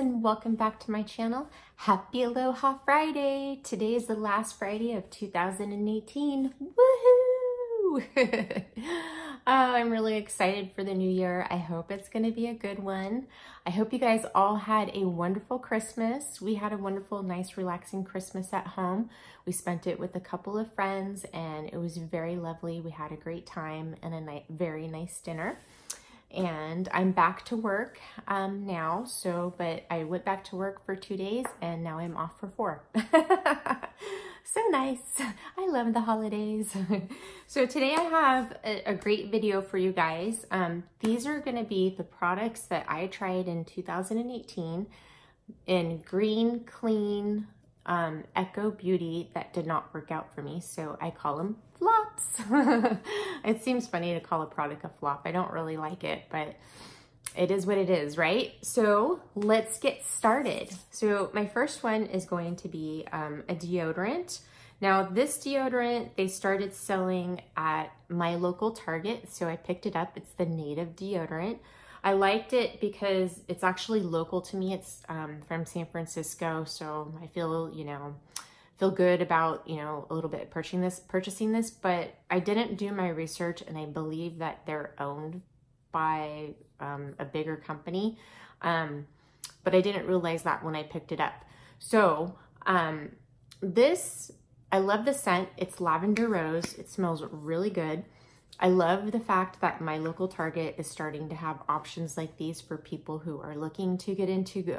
and welcome back to my channel. Happy Aloha Friday! Today is the last Friday of 2018. Woohoo! I'm really excited for the new year. I hope it's going to be a good one. I hope you guys all had a wonderful Christmas. We had a wonderful, nice, relaxing Christmas at home. We spent it with a couple of friends and it was very lovely. We had a great time and a very nice dinner. And I'm back to work now, but I went back to work for 2 days and now I'm off for 4. So nice. I love the holidays. So today I have a great video for you guys. These are going to be the products that I tried in 2018 in green, clean, Eco Beauty that did not work out for me. So I call them flops. It seems funny to call a product a flop. I don't really like it, but it is what it is, right? So let's get started. So my first one is going to be a deodorant. Now this deodorant, they started selling at my local Target. So I picked it up. It's the Native deodorant. I liked it because it's actually local to me. It's from San Francisco. So I feel, feel good about, a little bit purchasing this, but I didn't do my research and I believe that they're owned by a bigger company. But I didn't realize that when I picked it up. So I love the scent. It's lavender rose. It smells really good. I love the fact that my local Target is starting to have options like these for people who are looking to get into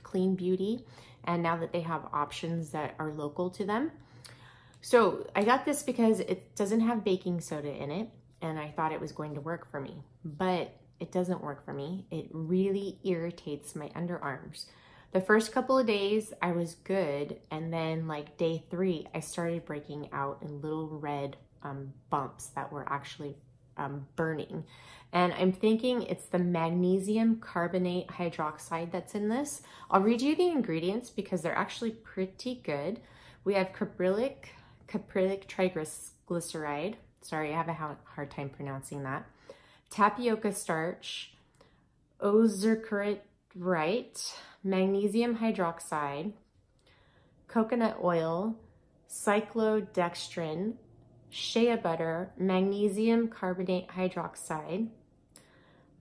clean beauty. And now that they have options that are local to them. So I got this because it doesn't have baking soda in it. And I thought it was going to work for me, but it doesn't work for me. It really irritates my underarms. The first couple of days I was good. And then like day 3, I started breaking out in little red bumps that were actually burning. And I'm thinking it's the magnesium carbonate hydroxide that's in this. I'll read you the ingredients because they're actually pretty good. We have caprylic triglyceride. Sorry, I have a hard time pronouncing that. Tapioca starch, ozurkirite, magnesium hydroxide, coconut oil, cyclodextrin, shea butter, magnesium carbonate hydroxide,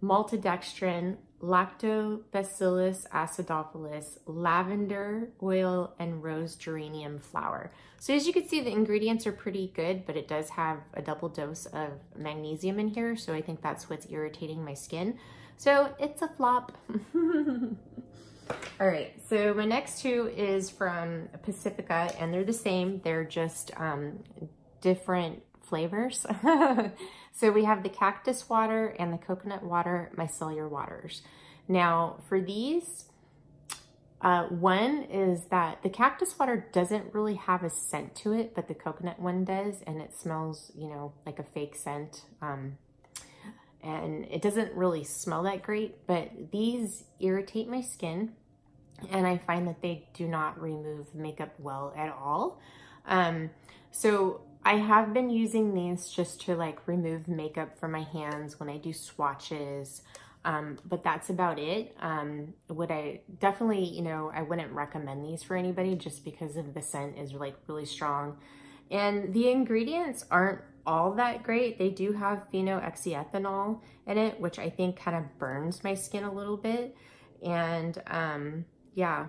maltodextrin, lactobacillus acidophilus, lavender oil, and rose geranium flower. So as you can see, the ingredients are pretty good, but it does have a double dose of magnesium in here. So I think that's what's irritating my skin. So it's a flop. All right, so my next 2 is from Pacifica and they're the same. They're just different flavors. So we have the cactus water and the coconut water micellar waters. Now for these, one is that the cactus water doesn't really have a scent to it, but the coconut one does, and it smells, like a fake scent. And it doesn't really smell that great, but these irritate my skin and I find that they do not remove makeup well at all. So I have been using these just to like remove makeup from my hands when I do swatches, but that's about it. Would I definitely, I wouldn't recommend these for anybody just because of the scent is like really strong. And the ingredients aren't all that great. They do have phenoxyethanol in it, which I think kind of burns my skin a little bit. And yeah,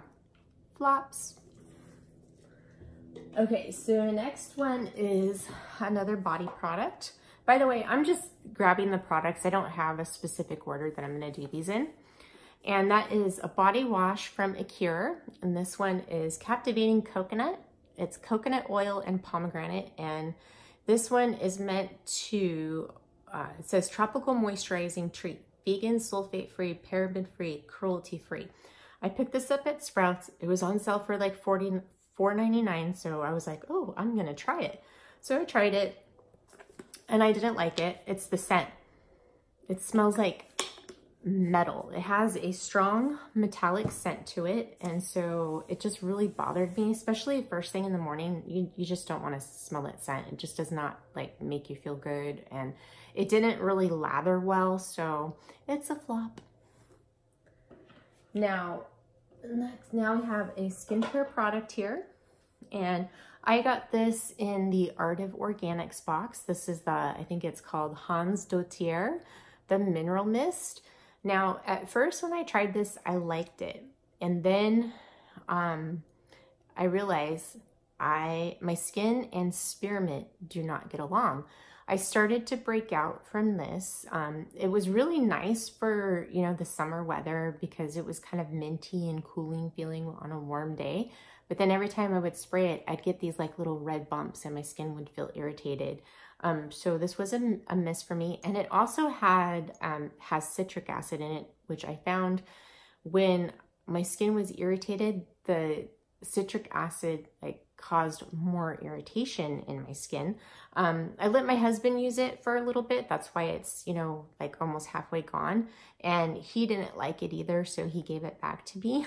flops. Okay, so the next one is another body product. By the way, I'm just grabbing the products. I don't have a specific order that I'm going to do these in. And that is a body wash from Acure. And this one is Captivating Coconut. It's coconut oil and pomegranate. And this one is meant to, it says tropical moisturizing treat, vegan, sulfate-free, paraben-free, cruelty-free. I picked this up at Sprouts. It was on sale for like $4.99, so I was like, oh, I'm gonna try it. So I tried it and I didn't like it. It's the scent. It smells like metal. It has a strong metallic scent to it, and so it just really bothered me, especially first thing in the morning. You just don't want to smell that scent. It just does not like make you feel good, and it didn't really lather well, so it's a flop. Now Next, now we have a skincare product here, and I got this in the Art of Organics box. This is the, I think it's called Hans Dotier, the Mineral Mist. Now, at first when I tried this, I liked it. And then I realized my skin and spearmint do not get along. I started to break out from this. It was really nice for, you know, the summer weather because it was kind of minty and cooling feeling on a warm day. But then every time I would spray it, I'd get these like little red bumps and my skin would feel irritated. So this was a miss for me. And it also has citric acid in it, which I found when my skin was irritated, the citric acid like caused more irritation in my skin. I let my husband use it for a little bit. That's why it's, you know, like almost halfway gone. And he didn't like it either, so he gave it back to me.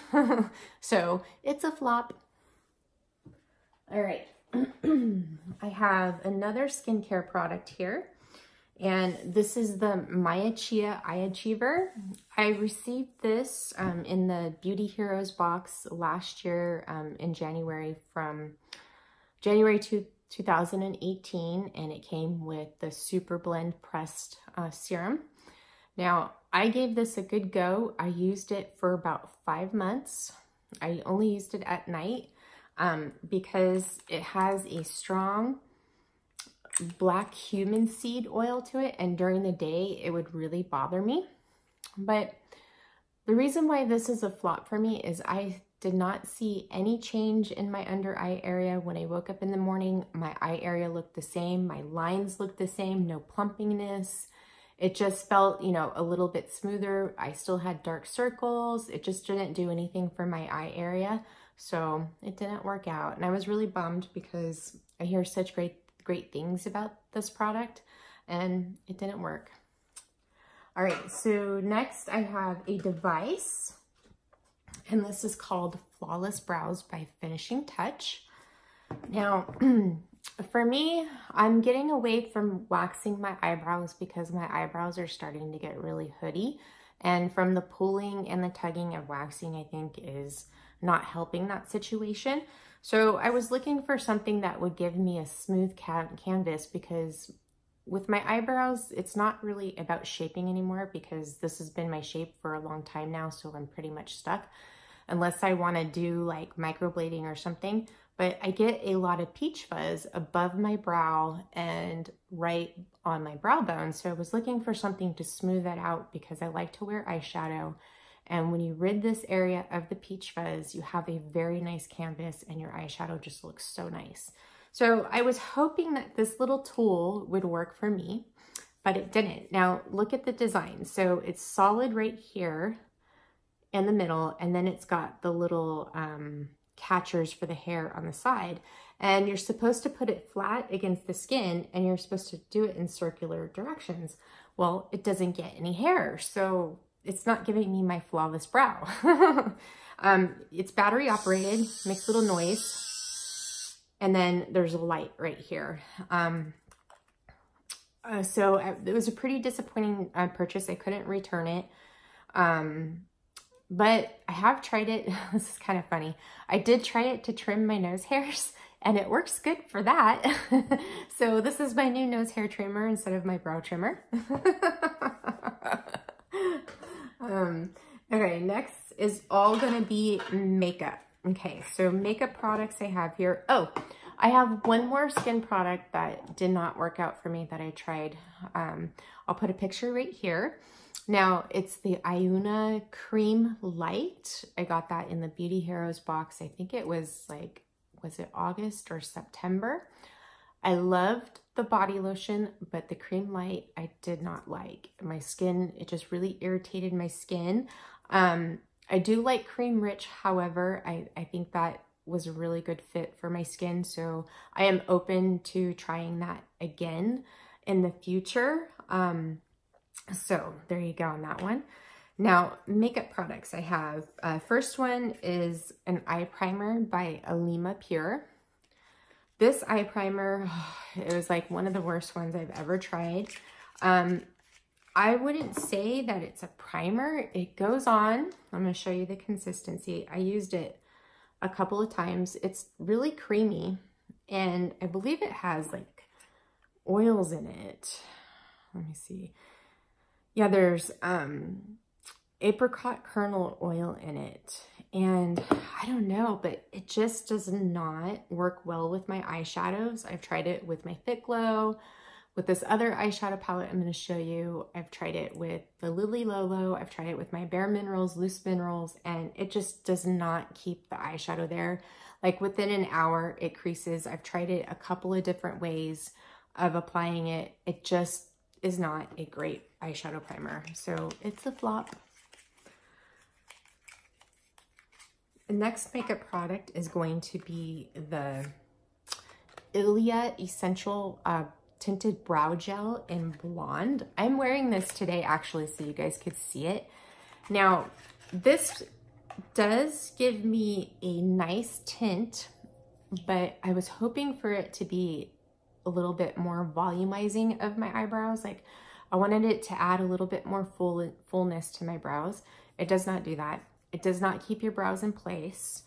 So it's a flop. All right. I have another skincare product here. And this is the Chia Eye Achiever. I received this in the Beauty Heroes box last year in January, from January 2018, and it came with the Super Blend Pressed Serum. Now, I gave this a good go. I used it for about 5 months. I only used it at night because it has a strong black cumin seed oil to it, and during the day it would really bother me. But the reason why this is a flop for me is I did not see any change in my under eye area. When I woke up in the morning, my eye area looked the same, my lines looked the same, no plumpiness. It just felt, you know, a little bit smoother. I still had dark circles. It just didn't do anything for my eye area, so it didn't work out. And I was really bummed because I hear such great things about this product, and it didn't work. All right, so next I have a device, and this is called Flawless Brows by Finishing Touch. Now, for me, I'm getting away from waxing my eyebrows because my eyebrows are starting to get really hoodie, and from the pulling and the tugging of waxing, I think is not helping that situation. So I was looking for something that would give me a smooth canvas, because with my eyebrows, it's not really about shaping anymore because this has been my shape for a long time now, so I'm pretty much stuck unless I want to do like microblading or something. But I get a lot of peach fuzz above my brow and right on my brow bone. So I was looking for something to smooth that out because I like to wear eyeshadow. And when you rid this area of the peach fuzz, you have a very nice canvas and your eyeshadow just looks so nice. So I was hoping that this little tool would work for me, but it didn't. Now look at the design. So it's solid right here in the middle, and then it's got the little catchers for the hair on the side. And you're supposed to put it flat against the skin, and you're supposed to do it in circular directions. Well, it doesn't get any hair, so it's not giving me my flawless brow. It's battery operated, makes a little noise. And then there's a light right here. So it was a pretty disappointing purchase. I couldn't return it. But I have tried it. This is kind of funny. I did try it to trim my nose hairs, and it works good for that. So this is my new nose hair trimmer instead of my brow trimmer. Okay, next is all gonna be makeup. Okay, so makeup products I have here. Oh, I have one more skin product that did not work out for me that I tried. I'll put a picture right here. Now, it's the Ayuna Cream Light. I got that in the Beauty Heroes box. I think it was like, was it August or September? I loved the body lotion, but the cream light I did not like. My skin, it just really irritated my skin. I do like cream rich, however, I think that was a really good fit for my skin, so I am open to trying that again in the future. So there you go on that one. Now, makeup products I have. First one is an eye primer by Alina Pure. This eye primer, it was like one of the worst ones I've ever tried. I wouldn't say that it's a primer. It goes on. I'm going to show you the consistency. I used it a couple of times. It's really creamy, and I believe it has like oils in it. Let me see. Yeah, there's apricot kernel oil in it. And I don't know, but it just does not work well with my eyeshadows. I've tried it with my Fit Glow, with this other eyeshadow palette I'm going to show you. I've tried it with the Lily Lolo. I've tried it with my Bare Minerals, Loose Minerals, and it just does not keep the eyeshadow there. Like within an hour, it creases. I've tried it a couple of different ways of applying it. It just is not a great eyeshadow primer. So it's a flop. The next makeup product is going to be the Ilia Essential Tinted Brow Gel in Blonde. I'm wearing this today actually so you guys could see it. Now, this does give me a nice tint, but I was hoping for it to be a little bit more volumizing of my eyebrows. Like I wanted it to add a little bit more fullness to my brows. It does not do that. It does not keep your brows in place.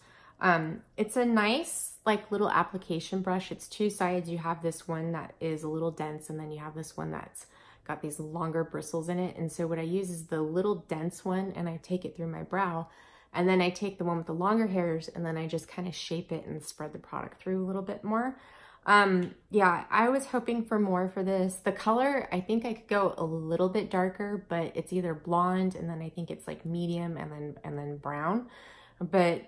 It's a nice like little application brush. It's two sides. You have this one that is a little dense, and then you have this one that's got these longer bristles in it. And so what I use is the little dense one, and I take it through my brow, and then I take the one with the longer hairs, and then I just kind of shape it and spread the product through a little bit more. Yeah, I was hoping for more for this. The color, I think I could go a little bit darker, but it's either blonde, and then I think it's like medium, and then brown. But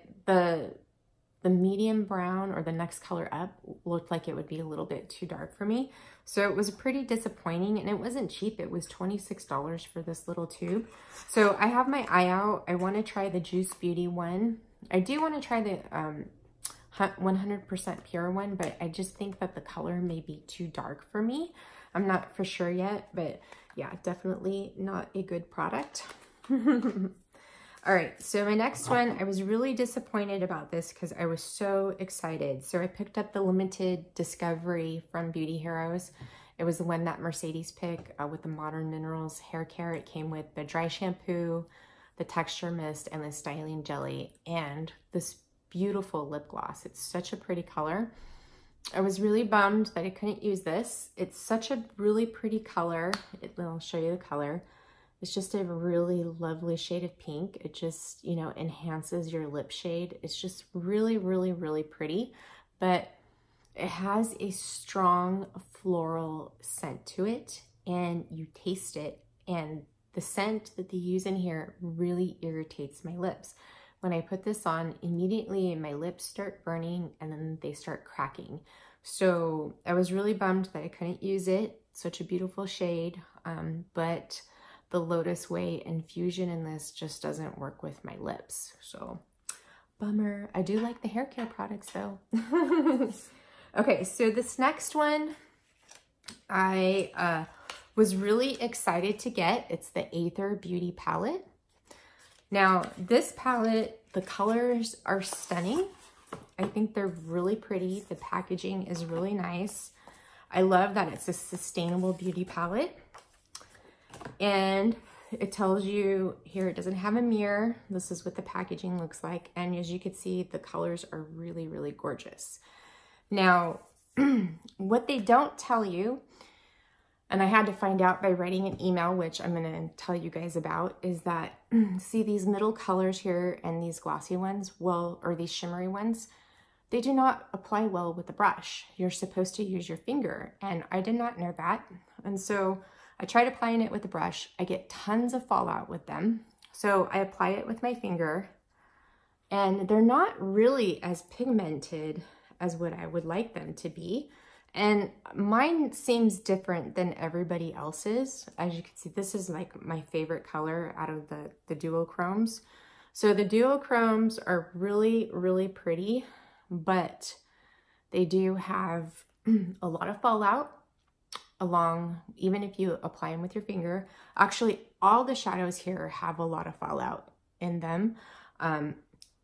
the medium brown, or the next color up, looked like it would be a little bit too dark for me. So it was pretty disappointing, and it wasn't cheap. It was $26 for this little tube. So I have my eye out. I want to try the Juice Beauty one. I do want to try the 100% pure one, but I just think that the color may be too dark for me. I'm not for sure yet, but yeah, definitely not a good product. All right, so my next one, I was really disappointed about this because I was so excited. So I picked up the Limited Discovery from Beauty Heroes. It was the one that Mercedes picked with the Modern Minerals hair care. It came with the dry shampoo, the texture mist, and the styling jelly, and this beautiful lip gloss. It's such a pretty color. I was really bummed that I couldn't use this. It's such a really pretty color. I'll show you the color. It's just a really lovely shade of pink. It just, you know, enhances your lip shade. It's just really, really, really pretty, but it has a strong floral scent to it, and you taste it, and the scent that they use in here really irritates my lips. When I put this on, immediately my lips start burning, and then they start cracking. So I was really bummed that I couldn't use it. Such a beautiful shade, but the Lotus Wei Infusion in this just doesn't work with my lips. So bummer. I do like the hair care products though. Okay, so this next one I was really excited to get. It's the Aether Beauty Palette. Now this palette, the colors are stunning. I think they're really pretty. The packaging is really nice. I love that it's a sustainable beauty palette. And it tells you here, it doesn't have a mirror. This is what the packaging looks like. And as you can see, the colors are really, really gorgeous. Now, what they don't tell you, and I had to find out by writing an email, which I'm going to tell you guys about, is that, see these middle colors here and these glossy ones, well, or these shimmery ones, they do not apply well with the brush. You're supposed to use your finger, and I did not know that. And so I tried applying it with the brush. I get tons of fallout with them. So I apply it with my finger, and they're not really as pigmented as what I would like them to be. And mine seems different than everybody else's. As you can see, this is like my favorite color out of the duochromes. So the duochromes are really, really pretty, but they do have a lot of fallout along, even if you apply them with your finger. Actually, all the shadows here have a lot of fallout in them.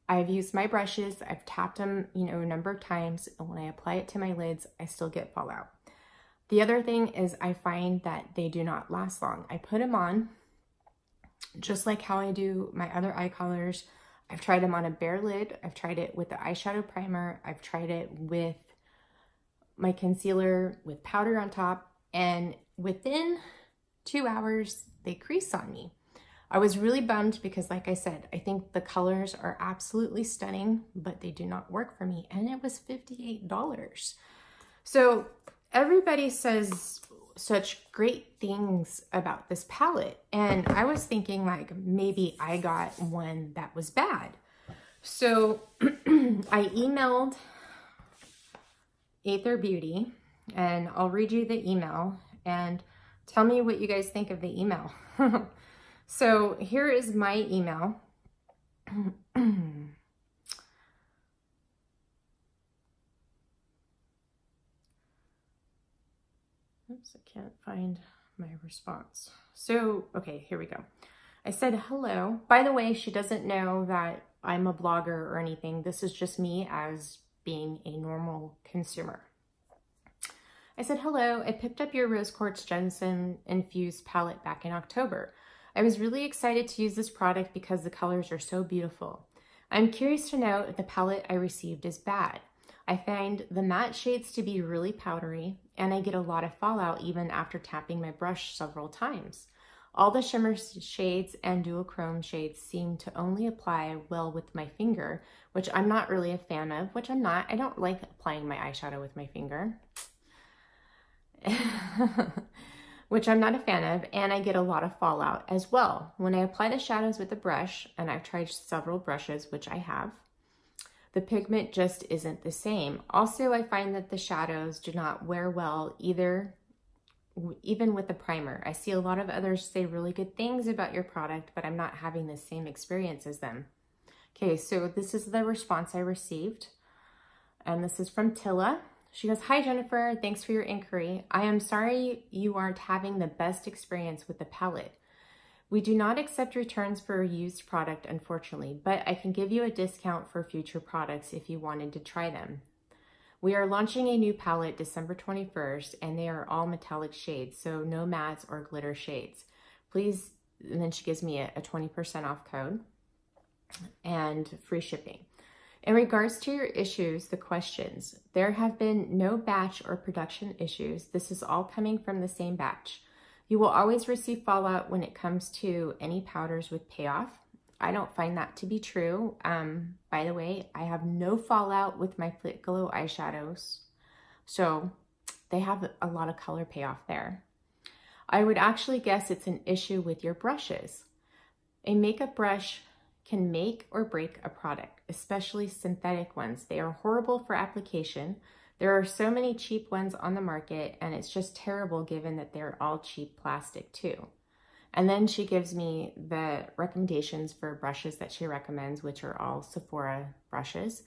I've used my brushes, I've tapped them, you know, a number of times, and when I apply it to my lids, I still get fallout. The other thing is I find that they do not last long. I put them on just like how I do my other eye colors. I've tried them on a bare lid. I've tried it with the eyeshadow primer. I've tried it with my concealer with powder on top, and within 2 hours, they crease on me. I was really bummed because, like I said, I think the colors are absolutely stunning, but they do not work for me, and it was $58. So everybody says such great things about this palette, and I was thinking like maybe I got one that was bad. So I emailed Aether Beauty, and I'll read you the email and tell me what you guys think of the email. So here is my email. Oops, I can't find my response. So, okay, here we go. I said, hello. By the way, she doesn't know that I'm a blogger or anything. This is just me as being a normal consumer. I said, hello. I picked up your Rose Quartz Gemstone Infused palette back in October. I was really excited to use this product because the colors are so beautiful. I'm curious to know if the palette I received is bad. I find the matte shades to be really powdery, and I get a lot of fallout even after tapping my brush several times. All the shimmer shades and duochrome shades seem to only apply well with my finger, which I'm not really a fan of, which I'm not. I don't like applying my eyeshadow with my finger. Which I'm not a fan of, and I get a lot of fallout as well. When I apply the shadows with the brush, and I've tried several brushes, which I have, the pigment just isn't the same. Also, I find that the shadows do not wear well either, even with the primer. I see a lot of others say really good things about your product, but I'm not having the same experience as them. Okay, so this is the response I received, and this is from Tilla. She goes, hi Jennifer, thanks for your inquiry. I am sorry you aren't having the best experience with the palette. We do not accept returns for a used product, unfortunately, but I can give you a discount for future products if you wanted to try them. We are launching a new palette December 21st, and they are all metallic shades, so no mattes or glitter shades. Please, and then she gives me a 20% off code and free shipping. In regards to your issues, the questions, there have been no batch or production issues. This is all coming from the same batch. You will always receive fallout when it comes to any powders with payoff. I don't find that to be true. By the way, I have no fallout with my Fit Glow eyeshadows. So they have a lot of color payoff there. I would actually guess it's an issue with your brushes. A makeup brush can make or break a product, especially synthetic ones. They are horrible for application. There are so many cheap ones on the market, and it's just terrible given that they're all cheap plastic too. And then she gives me the recommendations for brushes that she recommends, which are all Sephora brushes.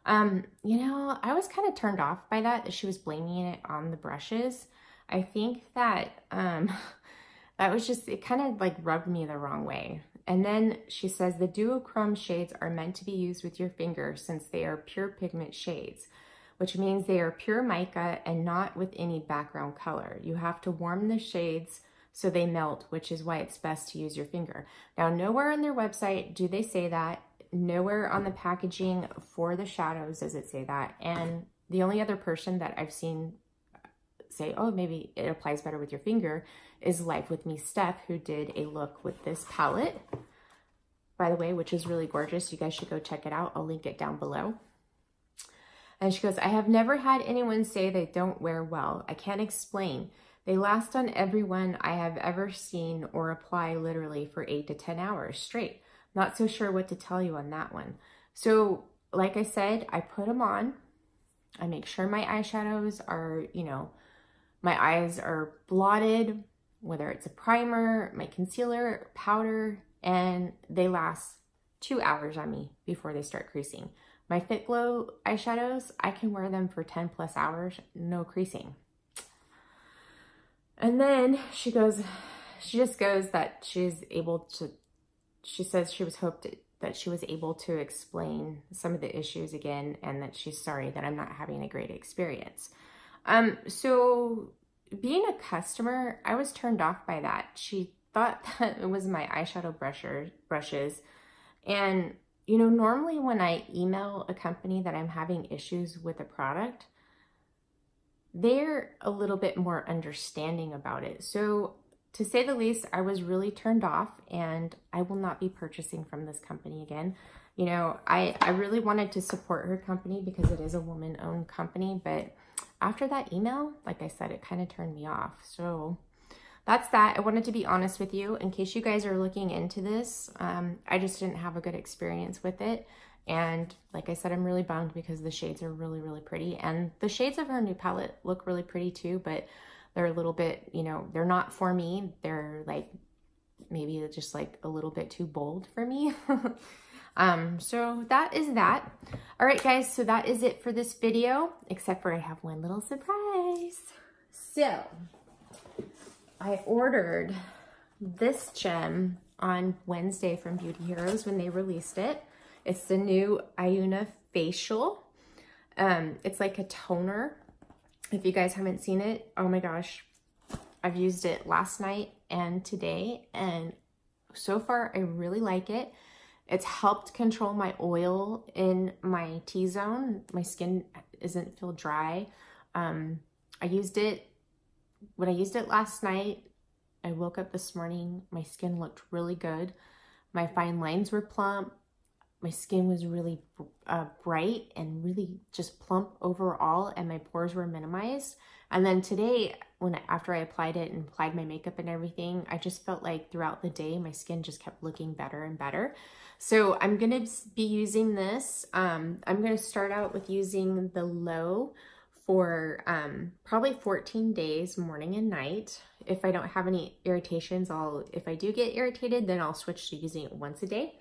You know, I was kind of turned off by that she was blaming it on the brushes. I think that that was just, it kind of like rubbed me the wrong way. And then she says the duochrome shades are meant to be used with your finger since they are pure pigment shades, which means they are pure mica and not with any background color. You have to warm the shades so they melt, which is why it's best to use your finger. Now, nowhere on their website do they say that. Nowhere on the packaging for the shadows does it say that. And the only other person that I've seen say, oh, maybe it applies better with your finger is LifemeetSteph, who did a look with this palette, by the way, which is really gorgeous. You guys should go check it out. I'll link it down below. And she goes, I have never had anyone say they don't wear well. I can't explain. They last on everyone I have ever seen or apply literally for 8 to 10 hours straight. Not so sure what to tell you on that one. So like I said, I put them on. I make sure my eyeshadows are, you know, my eyes are blotted, whether it's a primer, my concealer, powder, and they last 2 hours on me before they start creasing. My Fit Glow eyeshadows, I can wear them for 10 plus hours, no creasing. And then she just goes that she's able to, she says she was hoped that she was able to explain some of the issues again, and that she's sorry that I'm not having a great experience. So being a customer, I was turned off by that. She thought that it was my eyeshadow brushes. And, you know, normally when I email a company that I'm having issues with a product, they're a little bit more understanding about it. So to say the least, I was really turned off, and I will not be purchasing from this company again. You know, I really wanted to support her company because it is a woman-owned company, but after that email, like I said, it kind of turned me off. So that's that. I wanted to be honest with you in case you guys are looking into this. I just didn't have a good experience with it. And like I said, I'm really bummed because the shades are really, really pretty. And the shades of her new palette look really pretty too, but they're a little bit, you know, they're not for me. They're like, maybe just like a little bit too bold for me. So that is that. All right, guys, so that is it for this video, except for I have one little surprise. So I ordered this gem on Wednesday from Beauty Heroes when they released it. It's the new Ayuna facial. It's like a toner. If you guys haven't seen it, oh my gosh, I've used it last night and today, and so far I really like it. It's helped control my oil in my T-zone. My skin isn't feel dry. When I used it last night, I woke up this morning, my skin looked really good. My fine lines were plump. My skin was really bright and really just plump overall, and my pores were minimized. And then today, after I applied it and applied my makeup and everything, I just felt like throughout the day, my skin just kept looking better and better. So I'm gonna be using this. I'm gonna start out with using the low for probably 14 days, morning and night. If I don't have any irritations, if I do get irritated, then I'll switch to using it once a day.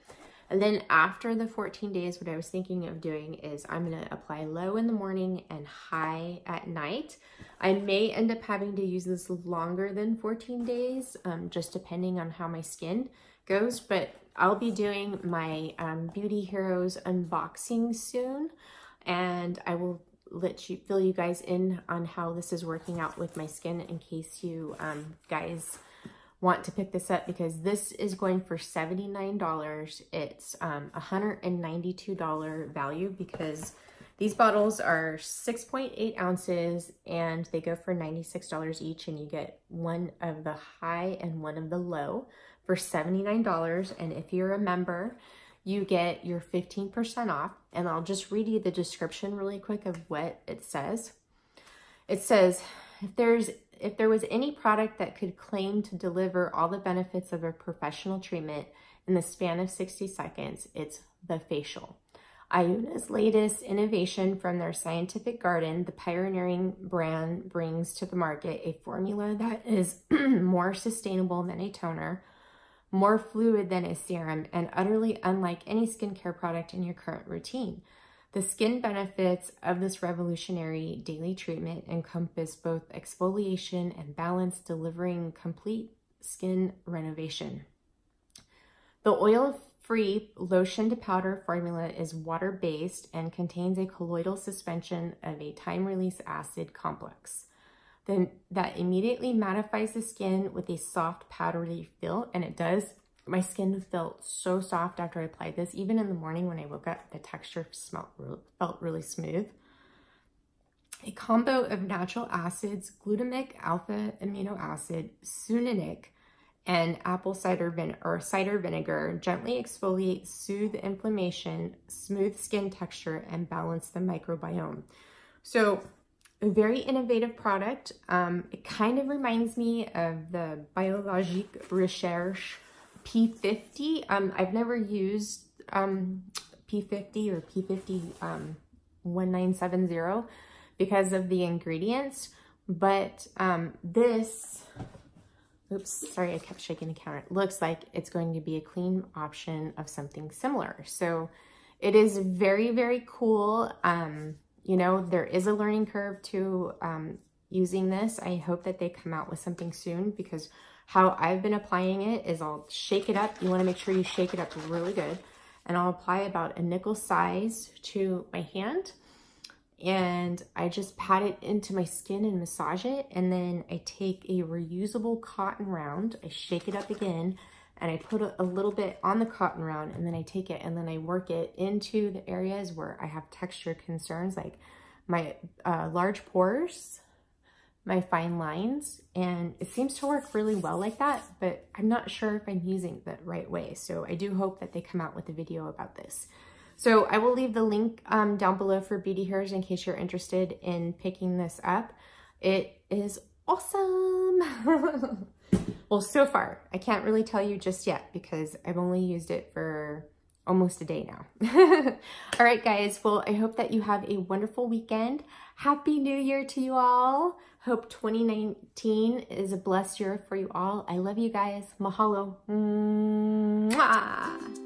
And then after the 14 days, what I was thinking of doing is I'm gonna apply low in the morning and high at night. I may end up having to use this longer than 14 days, just depending on how my skin goes, but I'll be doing my Beauty Heroes unboxing soon, and I will fill you guys in on how this is working out with my skin in case you guys want to pick this up, because this is going for $79. It's $192 value because these bottles are 6.8 ounces and they go for $96 each, and you get one of the high and one of the low for $79. And if you're a member, you get your 15% off. And I'll just read you the description really quick of what it says. It says, if there was any product that could claim to deliver all the benefits of a professional treatment in the span of 60 seconds, it's the facial. Ayuna's latest innovation from their scientific garden, the pioneering brand brings to the market a formula that is more sustainable than a toner, more fluid than a serum, and utterly unlike any skincare product in your current routine. The skin benefits of this revolutionary daily treatment encompass both exfoliation and balance, delivering complete skin renovation. The oil-free lotion-to-powder formula is water-based and contains a colloidal suspension of a time-release acid complex that immediately mattifies the skin with a soft, powdery feel, and it does. My skin felt so soft after I applied this. Even in the morning when I woke up, the texture felt really smooth. A combo of natural acids, glutamic alpha amino acid, succinic, and apple cider vinegar gently exfoliate, soothe inflammation, smooth skin texture, and balance the microbiome. So a very innovative product. It kind of reminds me of the Biologique Recherche P50. I've never used P50 or P50 1970 because of the ingredients, but this, oops, sorry, I kept shaking the counter. It looks like it's going to be a clean option of something similar. So it is very, very cool. You know, there is a learning curve to using this. I hope that they come out with something soon, because how I've been applying it is I'll shake it up. You want to make sure you shake it up really good. And I'll apply about a nickel size to my hand. and I just pat it into my skin and massage it. And then I take a reusable cotton round, I shake it up again, and I put a little bit on the cotton round, and then I take it and then I work it into the areas where I have texture concerns, like my large pores, my fine lines, and it seems to work really well like that, but I'm not sure if I'm using it the right way. So I do hope that they come out with a video about this. So I will leave the link down below for Beauty Hairs in case you're interested in picking this up. It is awesome. Well, so far, I can't really tell you just yet because I've only used it for almost a day now. All right, guys. Well, I hope that you have a wonderful weekend. Happy New Year to you all. Hope 2019 is a blessed year for you all. I love you guys. Mahalo. Mwah.